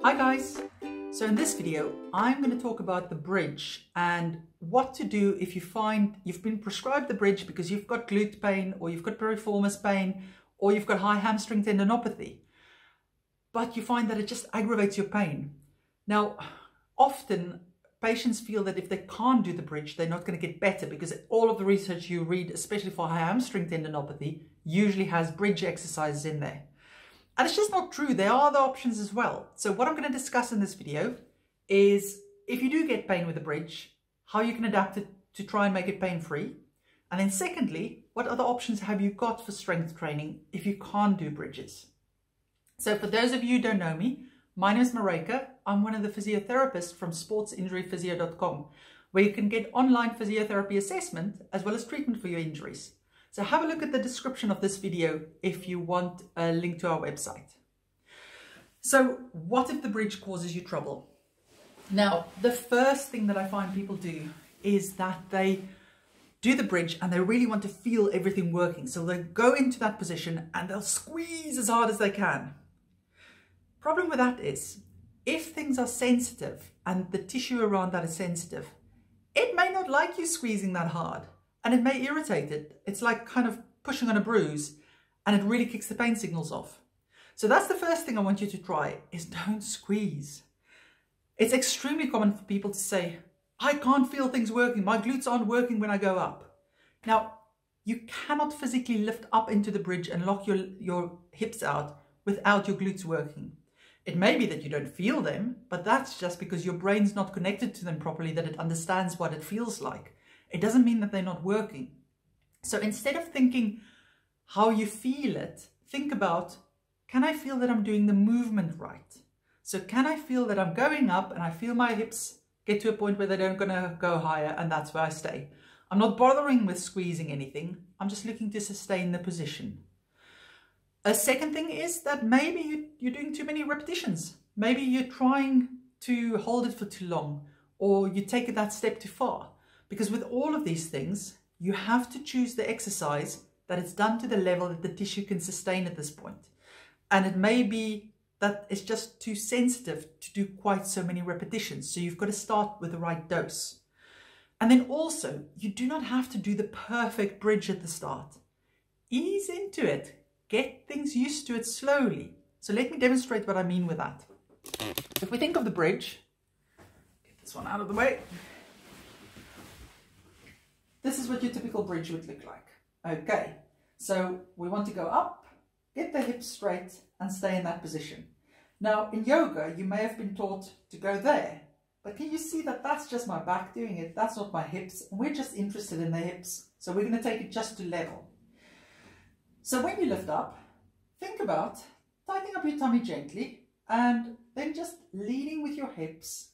Hi guys! So in this video, I'm going to talk about the bridge and what to do if you find you've been prescribed the bridge because you've got glute pain or you've got piriformis pain or you've got high hamstring tendinopathy, but you find that it just aggravates your pain. Now, often patients feel that if they can't do the bridge, they're not going to get better because all of the research you read, especially for high hamstring tendinopathy, usually has bridge exercises in there. And it's just not true. There are other options as well. So what I'm going to discuss in this video is if you do get pain with the bridge, how you can adapt it to try and make it pain-free. And then secondly, what other options have you got for strength training if you can't do bridges? So for those of you who don't know me, my name is Maryke. I'm one of the physiotherapists from sportsinjuryphysio.com, where you can get online physiotherapy assessment as well as treatment for your injuries. So have a look at the description of this video if you want a link to our website. So what if the bridge causes you trouble? Now, the first thing that I find people do is that they do the bridge and they really want to feel everything working. So they go into that position and they'll squeeze as hard as they can. Problem with that is, if things are sensitive and the tissue around that is sensitive, it may not like you squeezing that hard. And it may irritate it. It's like kind of pushing on a bruise and it really kicks the pain signals off. So that's the first thing I want you to try is don't squeeze. It's extremely common for people to say, I can't feel things working. My glutes aren't working when I go up. Now, you cannot physically lift up into the bridge and lock your hips out without your glutes working. It may be that you don't feel them, but that's just because your brain's not connected to them properly, that it understands what it feels like. It doesn't mean that they're not working. So instead of thinking how you feel it, think about, can I feel that I'm doing the movement right? So can I feel that I'm going up and I feel my hips get to a point where they're going to go higher and that's where I stay. I'm not bothering with squeezing anything. I'm just looking to sustain the position. A second thing is that maybe you're doing too many repetitions. Maybe you're trying to hold it for too long or you take it that step too far. Because with all of these things, you have to choose the exercise that it's done to the level that the tissue can sustain at this point. And it may be that it's just too sensitive to do quite so many repetitions. So you've got to start with the right dose. And then also, you do not have to do the perfect bridge at the start. Ease into it. Get things used to it slowly. So let me demonstrate what I mean with that. If we think of the bridge, get this one out of the way. This is what your typical bridge would look like. Okay, so we want to go up, get the hips straight and stay in that position. Now in yoga, you may have been taught to go there, but can you see that that's just my back doing it? That's not my hips. And we're just interested in the hips. So we're going to take it just to level. So when you lift up, think about tightening up your tummy gently and then just leading with your hips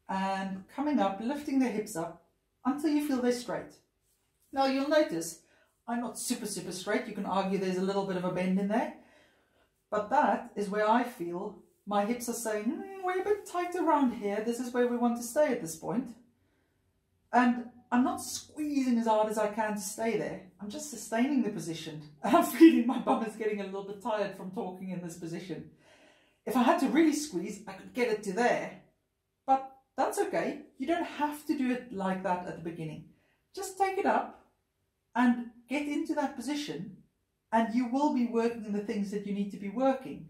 and coming up, lifting the hips up until you feel they're straight. Now you'll notice I'm not super straight. You can argue there's a little bit of a bend in there, but that is where I feel my hips are saying, we're a bit tight around here. This is where we want to stay at this point. And I'm not squeezing as hard as I can to stay there. I'm just sustaining the position. And I'm feeling my bum is getting a little bit tired from talking in this position. If I had to really squeeze, I could get it to there, but that's okay. You don't have to do it like that at the beginning. Just take it up and get into that position and you will be working the things that you need to be working.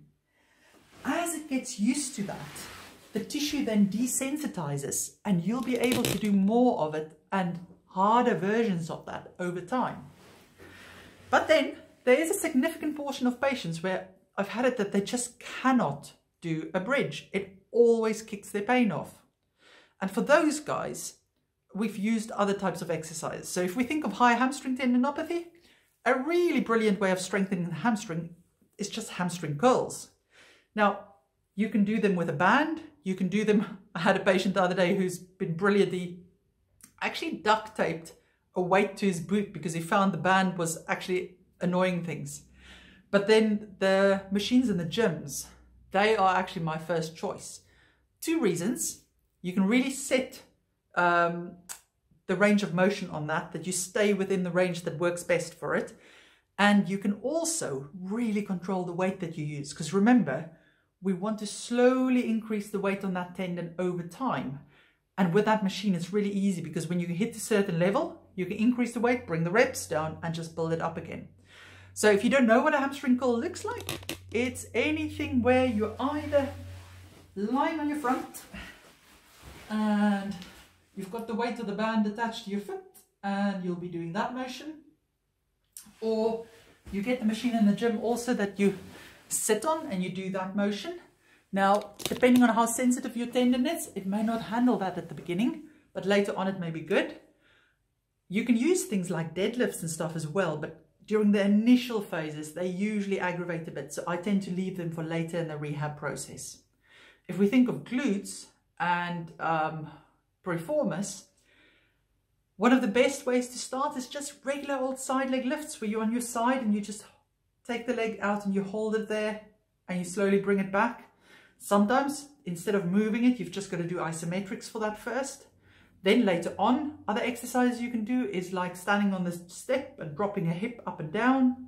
As it gets used to that, the tissue then desensitizes and you'll be able to do more of it and harder versions of that over time. But then there is a significant portion of patients where I've had it that they just cannot do a bridge. It always kicks their pain off. And for those guys, we've used other types of exercises. So if we think of high hamstring tendinopathy, a really brilliant way of strengthening the hamstring is just hamstring curls. Now, you can do them with a band. You can do them. I had a patient the other day who's been brilliantly actually duct taped a weight to his boot because he found the band was actually annoying things. But then the machines in the gyms, they are actually my first choice. Two reasons. You can really set the range of motion on that you stay within the range that works best for it. And you can also really control the weight that you use. Because remember, we want to slowly increase the weight on that tendon over time. And with that machine, it's really easy because when you hit a certain level, you can increase the weight, bring the reps down, and just build it up again. So if you don't know what a hamstring curl looks like, it's anything where you're either lying on your front and you've got the weight of the band attached to your foot and you'll be doing that motion. Or you get the machine in the gym also that you sit on and you do that motion. Now, depending on how sensitive your tendon is, it may not handle that at the beginning, but later on it may be good. You can use things like deadlifts and stuff as well, but during the initial phases, they usually aggravate a bit, so I tend to leave them for later in the rehab process. If we think of glutes and piriformis, one of the best ways to start is just regular old side leg lifts where you're on your side and you just take the leg out and you hold it there and you slowly bring it back. Sometimes, instead of moving it, you've just got to do isometrics for that first. Then later on, other exercises you can do is like standing on the step and dropping a hip up and down.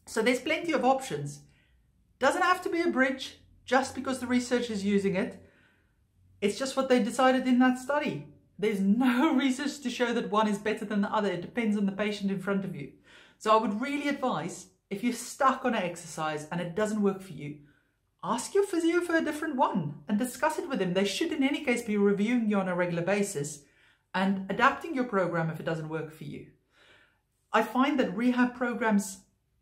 So there's plenty of options. Doesn't have to be a bridge just because the research is using it. It's just what they decided in that study. There's no research to show that one is better than the other. It depends on the patient in front of you. So I would really advise, if you're stuck on an exercise and it doesn't work for you, ask your physio for a different one and discuss it with them. They should in any case be reviewing you on a regular basis and adapting your program if it doesn't work for you. I find that rehab programs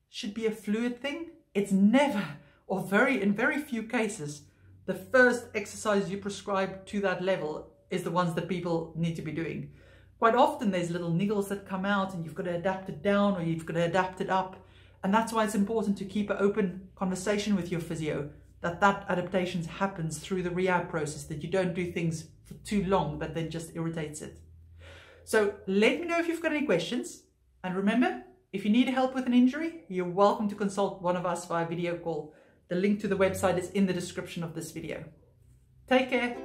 should be a fluid thing. It's never, or in very few cases, the first exercise you prescribe to that level is the ones that people need to be doing. Quite often there's little niggles that come out and you've got to adapt it down or you've got to adapt it up. And that's why it's important to keep an open conversation with your physio, that adaptation happens through the rehab process, that you don't do things for too long that then just irritates it. So let me know if you've got any questions. And remember, if you need help with an injury, you're welcome to consult one of us via video call. The link to the website is in the description of this video. Take care.